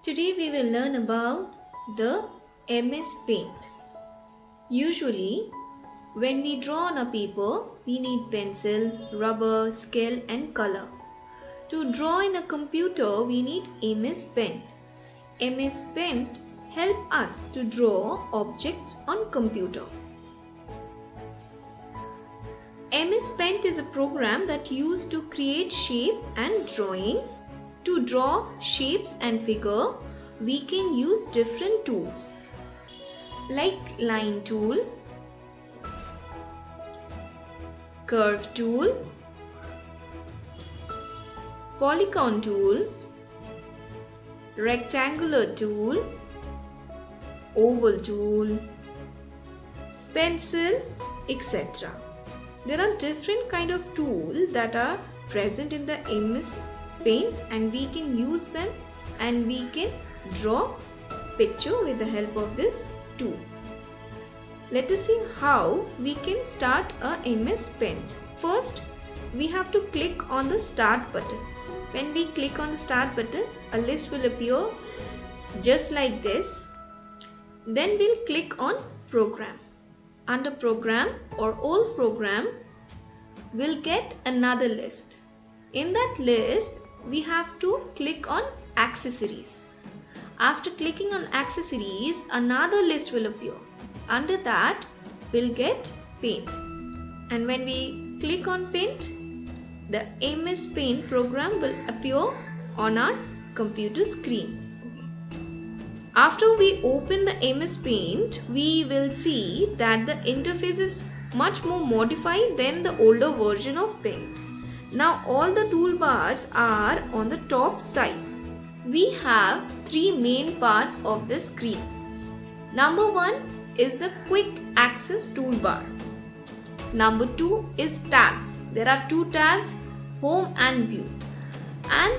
Today we will learn about the MS Paint. Usually, when we draw on a paper, we need pencil, rubber, scale and color. To draw in a computer, we need MS Paint. MS Paint help us to draw objects on computer. MS Paint is a program that used to create shape and drawing. To draw shapes and figure, we can use different tools like line tool, curve tool, polygon tool, rectangular tool, oval tool, pencil, etc. There are different kind of tools that are present in the MS Paint and we can use them and we can draw picture with the help of this tool. Let us see how we can start a MS Paint. First, we have to click on the start button. When we click on the start button, a list will appear just like this. Then we'll click on program. Under program or all program, we'll get another list. In that list, we have to click on accessories. After clicking on accessories, another list will appear. Under that, we'll get paint. And when we click on paint, the MS Paint program will appear on our computer screen. After we open the MS Paint, we will see that the interface is much more modified than the older version of Paint. Now all the toolbars are on the top side. We have three main parts of this screen. Number one is the quick access toolbar. Number two is tabs. There are two tabs, home and view, and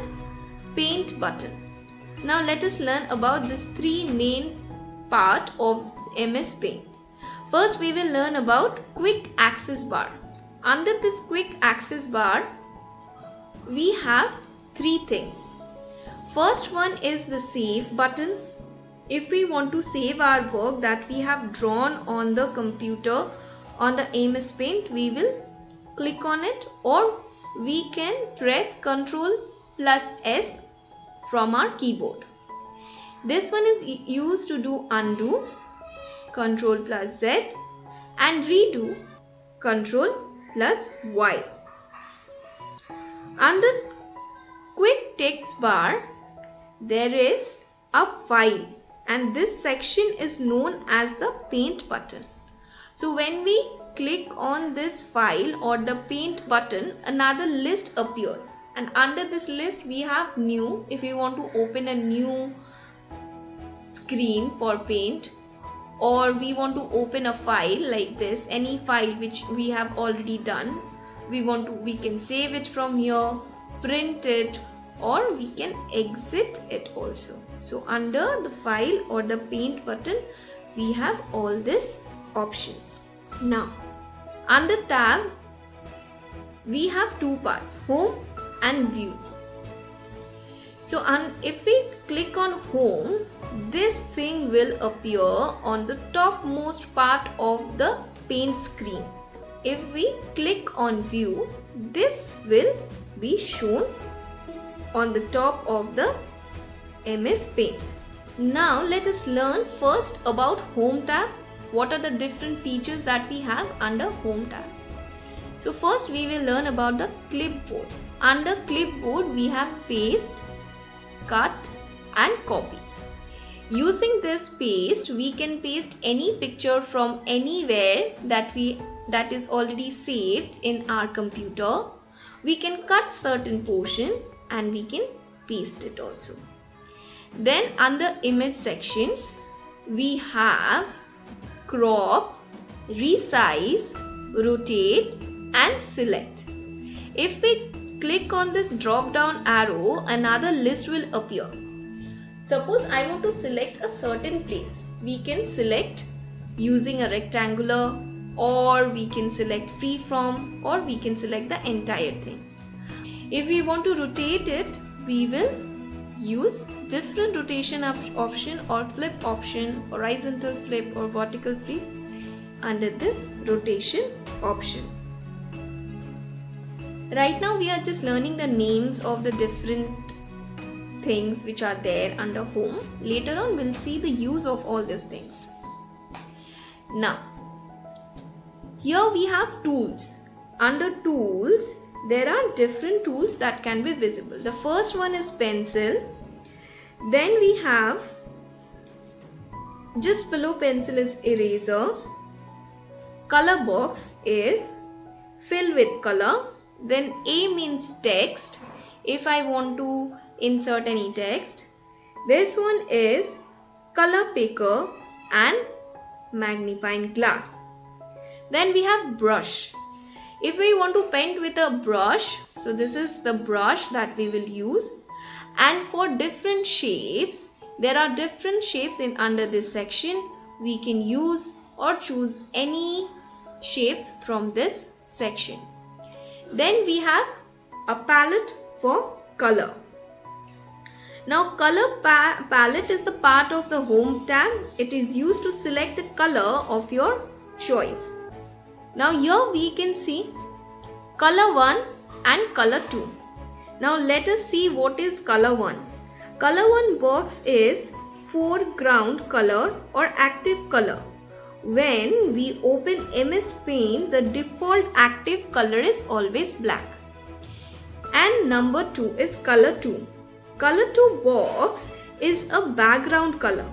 paint button. Now let us learn about these three main part of MS Paint. First we will learn about quick access bar. Under this quick access bar, we have three things. First one is the save button. If we want to save our work that we have drawn on the computer on the MS Paint, we will click on it, or we can press Ctrl+S from our keyboard. This one is used to do undo, Ctrl+Z, and redo, Ctrl+Y. Under quick text bar, there is a file and this section is known as the paint button. So when we click on this file or the paint button, another list appears, and under this list we have new. If you want to open a new screen for paint, or we want to open a file like this, any file which we have already done, we can save it from here, print it, or we can exit it also. So under the file or the paint button, we have all these options. Now under tab, we have two parts, home and view. So if we click on home, this thing will appear on the topmost part of the paint screen. If we click on view, this will be shown on the top of the MS Paint. Now let us learn first about home tab. What are the different features that we have under home tab? So first we will learn about the clipboard. Under clipboard we have paste, cut and copy. Using this paste, we can paste any picture from anywhere that is already saved in our computer. We can cut certain portion and we can paste it also. Then under image section, we have crop, resize, rotate and select. If we click on this drop down arrow, another list will appear. Suppose I want to select a certain place. We can select using a rectangular, or we can select freeform, or we can select the entire thing. If we want to rotate it, we will use different rotation option or flip option, horizontal flip or vertical flip under this rotation option. Right now we are just learning the names of the different things which are there under home. Later on we'll see the use of all these things. Now here we have tools. Under tools there are different tools that can be visible. The first one is pencil. Then we have, just below pencil is eraser. Color box is fill with color. Then A means text, if I want to insert any text. This one is color picker and magnifying glass. Then we have brush. If we want to paint with a brush, so this is the brush that we will use. And for different shapes, there are different shapes in under this section. We can use or choose any shapes from this section. Then we have a palette for color. Now color palette is the part of the home tab. It is used to select the color of your choice. Now here we can see color 1 and color 2. Now let us see what is color 1. Color 1 box is foreground color or active color. When we open MS Paint, the default active color is always black. And number 2 is color 2. Color 2 box is a background color.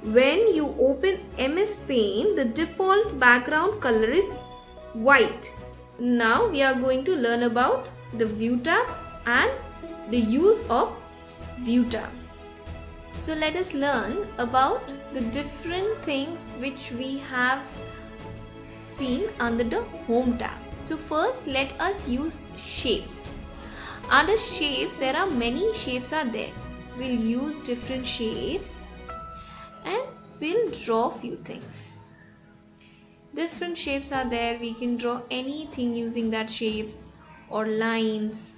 When you open MS Paint, the default background color is white. Now we are going to learn about the view tab and the use of view tab. So let us learn about the different things which we have seen under the home tab. So first let us use shapes. Under shapes there are many shapes are there. We'll use different shapes and we'll draw few things. Different shapes are there. We can draw anything using that shapes or lines.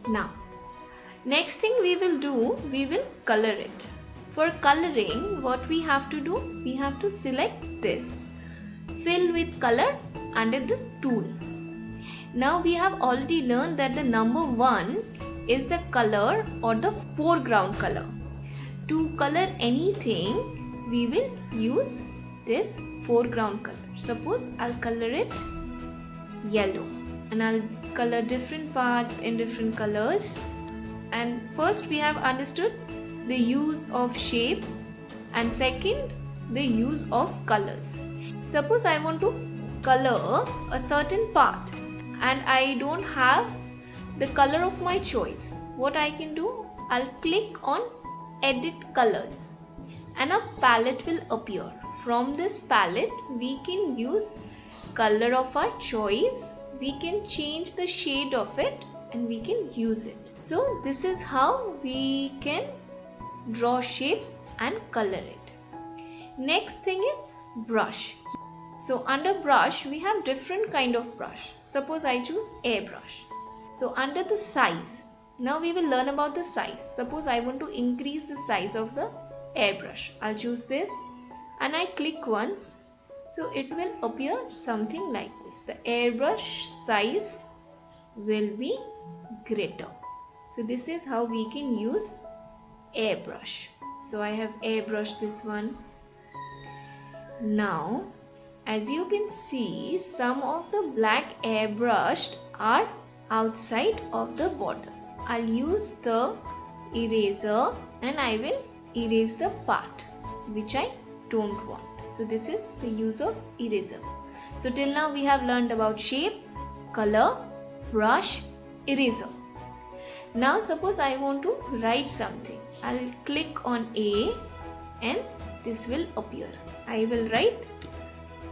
Now next thing we will do, we will color it. For coloring, what we have to do, we have to select this, fill with color under the tool. Now we have already learned that the number 1 is the color or the foreground color. To color anything, we will use this foreground color. Suppose I'll color it yellow and I'll color different parts in different colors. And first we have understood the use of shapes and second the use of colors. Suppose I want to color a certain part and I don't have the color of my choice. What I can do, I'll click on edit colors and a palette will appear. From this palette we can use color of our choice. We can change the shade of it and we can use it. So this is how we can draw shapes and color it. Next thing is brush. So under brush we have different kind of brush. Suppose I choose airbrush. So under the size, now we will learn about the size. Suppose I want to increase the size of the airbrush. I'll choose this and I click once. So it will appear something like this. The airbrush size will be greater. So this is how we can use airbrush. So I have airbrush this one. Now as you can see, some of the black airbrushed are outside of the border. I'll use the eraser and I will erase the part which I don't want. So this is the use of eraser. So till now we have learned about shape, color, brush, eraser. Now suppose I want to write something. I'll click on A and this will appear. I will write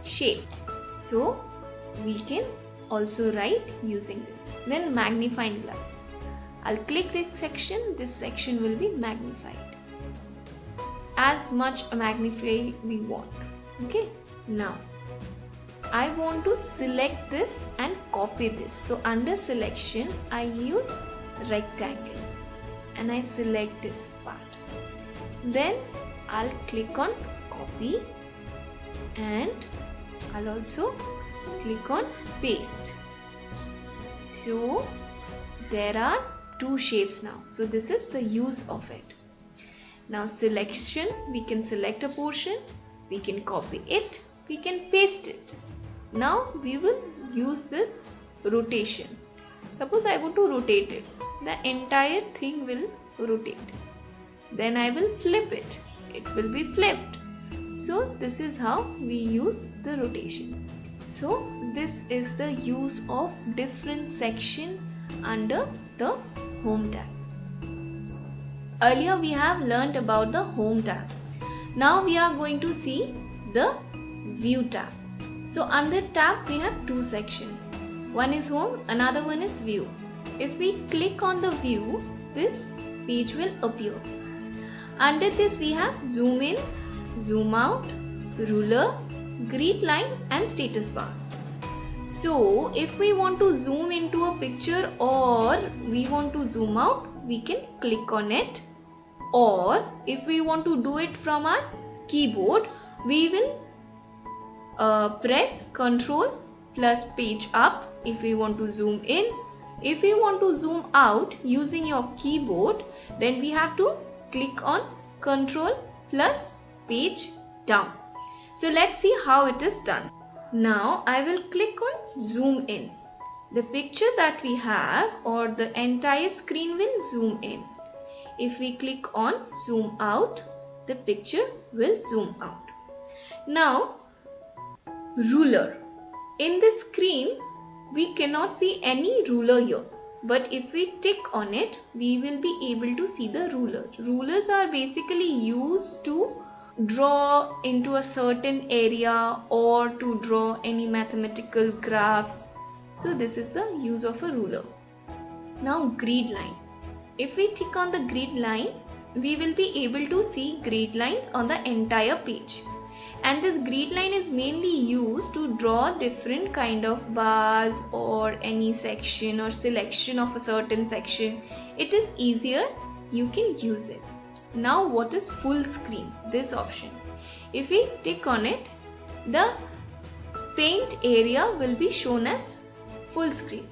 shape. So we can also write using this. Then magnifying glass. I'll click this section will be magnified. As much magnify we want. Okay. Now I want to select this and copy this. So under selection, I use rectangle and I select this part. Then I'll click on copy and I'll also click on paste. So there are two shapes now. So this is the use of it. Now selection, we can select a portion, we can copy it, we can paste it. Now we will use this rotation. Suppose I want to rotate it. The entire thing will rotate. Then I will flip it. It will be flipped. So this is how we use the rotation. So this is the use of different section under the Home tab. Earlier we have learnt about the Home tab. Now we are going to see the View tab. So under tab we have two sections. One is Home, another one is View. If we click on the View, this page will appear. Under this we have Zoom in, Zoom out, Ruler, Grid line and Status bar. So if we want to zoom into a picture or we want to zoom out, we can click on it. Or if we want to do it from our keyboard, we will press Ctrl plus page up if we want to zoom in. If we want to zoom out using your keyboard, then we have to click on Ctrl plus page down. So let's see how it is done. Now I will click on zoom in. The picture that we have or the entire screen will zoom in. If we click on zoom out, the picture will zoom out. Now ruler. In the screen we cannot see any ruler here, but if we tick on it, we will be able to see the ruler. Rulers are basically used to draw into a certain area or to draw any mathematical graphs. So this is the use of a ruler. Now grid line. If we tick on the grid line, we will be able to see grid lines on the entire page. And this grid line is mainly used to draw different kind of bars or any section or selection of a certain section. It is easier, you can use it. Now what is full screen? This option. If we tick on it, the paint area will be shown as full screen.